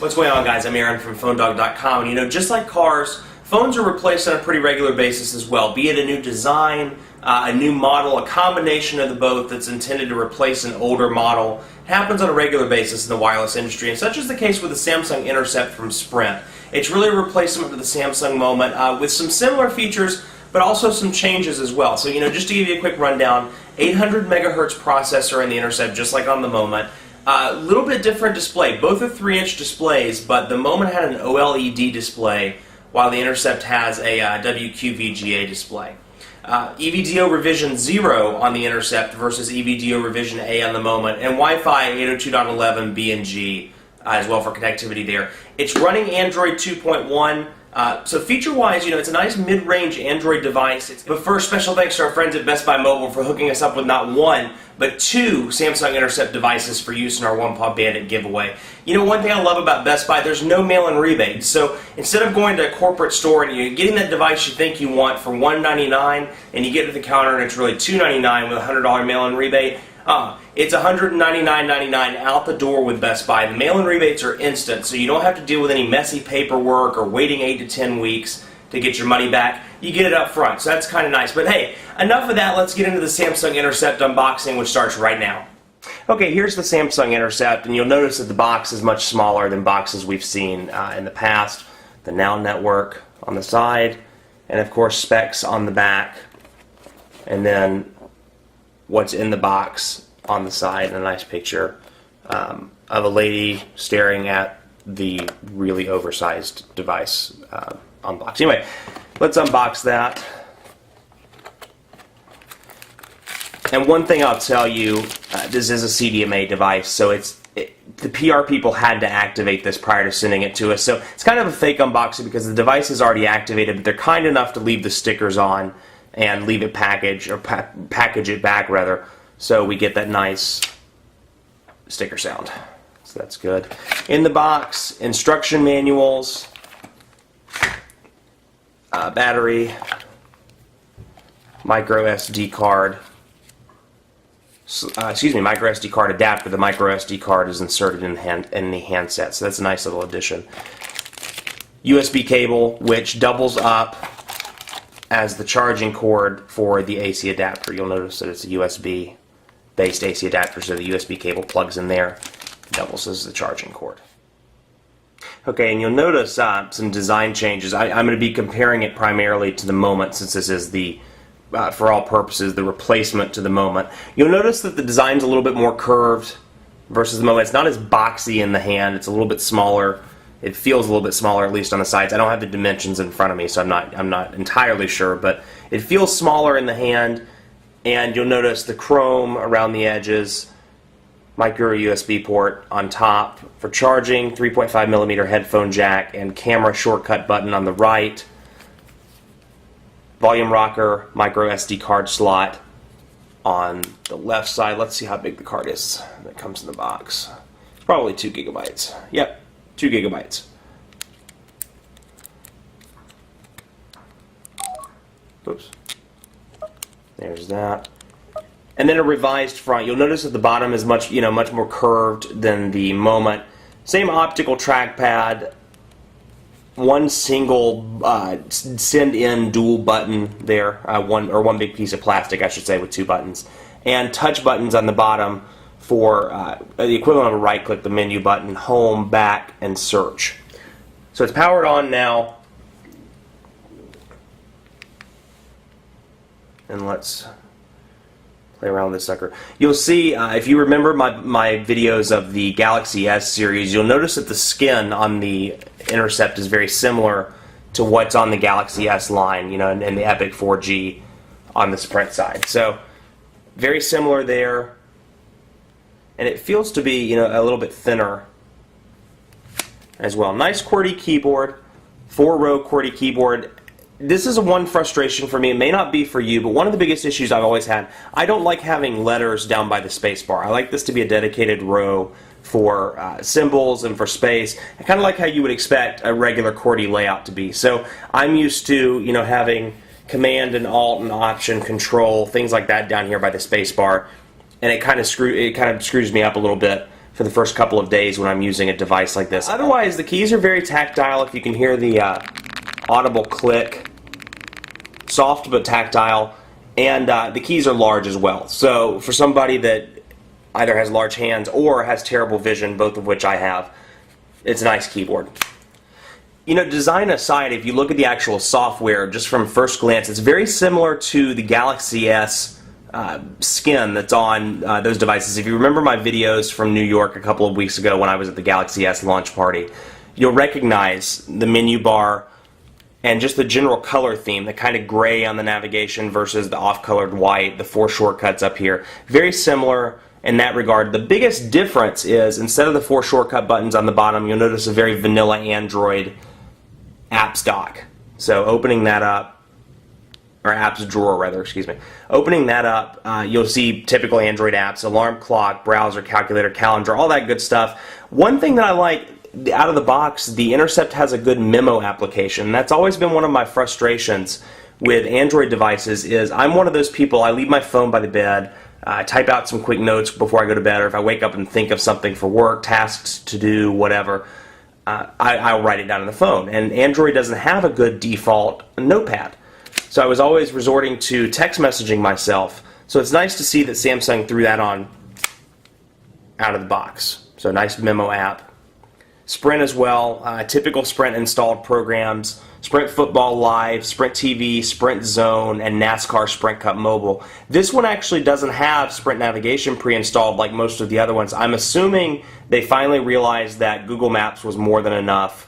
What's going on, guys? I'm Aaron from PhoneDog.com, and just like cars, phones are replaced on a pretty regular basis as well, be it a new design, a new model, a combination of the both that's intended to replace an older model. It happens on a regular basis in the wireless industry, and such is the case with the Samsung Intercept from Sprint. It's really a replacement to the Samsung Moment with some similar features, but also some changes as well. So, just to give you a quick rundown, 800 megahertz processor in the Intercept, just like on the Moment. A little bit different display. Both are 3-inch displays, but the Moment had an OLED display, while the Intercept has a WQVGA display. EVDO revision 0 on the Intercept versus EVDO revision A on the Moment, and Wi-Fi 802.11b and G as well for connectivity there. It's running Android 2.1. So feature-wise, it's a nice mid-range Android device. But first, special thanks to our friends at Best Buy Mobile for hooking us up with not one, but two Samsung Intercept devices for use in our One Paw Bandit giveaway. One thing I love about Best Buy, there's no mail-in rebate. So instead of going to a corporate store and you're getting that device you think you want for $199, and you get to the counter and it's really $299 with a $100 mail-in rebate, it's $199.99 out the door with Best Buy. The mail-in rebates are instant, so you don't have to deal with any messy paperwork or waiting 8 to 10 weeks to get your money back. You get it up front, so that's kind of nice. But hey, enough of that. Let's get into the Samsung Intercept unboxing, which starts right now. Okay, here's the Samsung Intercept, and you'll notice that the box is much smaller than boxes we've seen in the past. The Now Network on the side, and of course specs on the back, and then what's in the box on the side, and a nice picture of a lady staring at the really oversized device unboxed. Anyway, let's unbox that. And one thing I'll tell you, this is a CDMA device, so the PR people had to activate this prior to sending it to us. So it's kind of a fake unboxing because the device is already activated, but they're kind enough to leave the stickers on and leave it package it back rather, so we get that nice sticker sound. So that's good. In the box, instruction manuals, battery, micro SD card. Micro SD card adapter. The micro SD card is inserted in the handset, so that's a nice little addition. USB cable, which doubles up as the charging cord for the AC adapter. You'll notice that it's a USB-based AC adapter, so the USB cable plugs in there, doubles as the charging cord. Okay, and you'll notice some design changes. I'm going to be comparing it primarily to the Moment, since this is the for all purposes, the replacement to the Moment. You'll notice that the design's a little bit more curved versus the Moment. It's not as boxy in the hand. It's a little bit smaller. It feels a little bit smaller, at least on the sides. I don't have the dimensions in front of me, so I'm not entirely sure, but it feels smaller in the hand, and you'll notice the chrome around the edges, micro USB port on top for charging, 3.5mm headphone jack, and camera shortcut button on the right. Volume rocker, micro SD card slot on the left side. Let's see how big the card is that comes in the box. It's probably 2 gigabytes. Yep, 2 gigabytes. Oops. There's that. And then a revised front. You'll notice that the bottom is much more curved than the Moment. Same optical trackpad. One single send-in dual button there, one big piece of plastic, I should say, with 2 buttons, and touch buttons on the bottom for the equivalent of a right-click, the menu button, home, back, and search. So it's powered on now, and let's play around with this sucker. You'll see, if you remember my videos of the Galaxy S series, you'll notice that the skin on the Intercept is very similar to what's on the Galaxy S line, and the Epic 4G on the Sprint side. So, very similar there, and it feels to be, a little bit thinner as well. Nice QWERTY keyboard, 4-row QWERTY keyboard. This is one frustration for me. It may not be for you, but one of the biggest issues I've always had, I don't like having letters down by the space bar. I like this to be a dedicated row for symbols and for space. I kind of like how you would expect a regular QWERTY layout to be. So I'm used to, having Command and Alt and Option, Control, things like that down here by the space bar, and it kind of screws me up a little bit for the first couple of days when I'm using a device like this. Otherwise, the keys are very tactile. If you can hear the audible click, soft but tactile, and the keys are large as well. So for somebody that either has large hands or has terrible vision, both of which I have, it's a nice keyboard. You know, design aside, if you look at the actual software, just from first glance, it's very similar to the Galaxy S skin that's on those devices. If you remember my videos from New York a couple of weeks ago when I was at the Galaxy S launch party, you'll recognize the menu bar and just the general color theme, the kind of gray on the navigation versus the off-colored white, the 4 shortcuts up here. Very similar in that regard. The biggest difference is instead of the 4 shortcut buttons on the bottom, you'll notice a very vanilla Android apps dock. So opening that up, or apps drawer rather, excuse me. Opening that up, you'll see typical Android apps, alarm clock, browser, calculator, calendar, all that good stuff. One thing that I like, out of the box, the Intercept has a good memo application. That's always been one of my frustrations with Android devices is I'm one of those people, I leave my phone by the bed, type out some quick notes before I go to bed, or if I wake up and think of something for work, tasks to do, whatever, I'll write it down on the phone. And Android doesn't have a good default notepad. So I was always resorting to text messaging myself. So it's nice to see that Samsung threw that on out of the box. So nice memo app. Sprint as well, typical Sprint installed programs, Sprint Football Live, Sprint TV, Sprint Zone, and NASCAR Sprint Cup Mobile. This one actually doesn't have Sprint Navigation pre-installed like most of the other ones. I'm assuming they finally realized that Google Maps was more than enough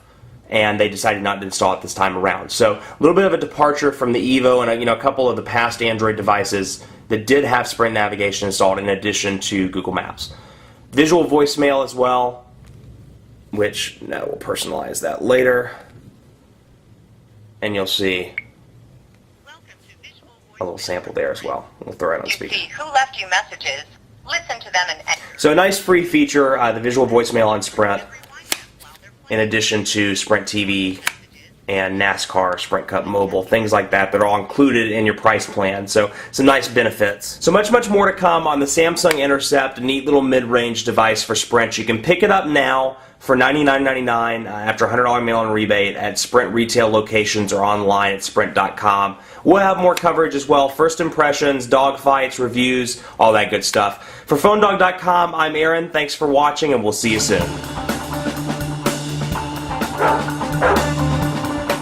and they decided not to install it this time around. So a little bit of a departure from the Evo and a couple of the past Android devices that did have Sprint Navigation installed in addition to Google Maps. Visual voicemail as well, which now we'll personalize that later. And you'll see a little sample there as well. We'll throw it on speaker. See who left you messages, listen to them, and so a nice free feature, the visual voicemail on Sprint, in addition to Sprint TV and NASCAR, Sprint Cup Mobile, things like that that are all included in your price plan. So some nice benefits. So much more to come on the Samsung Intercept, a neat little mid-range device for Sprint. You can pick it up now for $99.99 after a $100 mail-in rebate at Sprint retail locations or online at sprint.com. We'll have more coverage as well, first impressions, dogfights, reviews, all that good stuff. For PhoneDog.com, I'm Aaron. Thanks for watching, and we'll see you soon.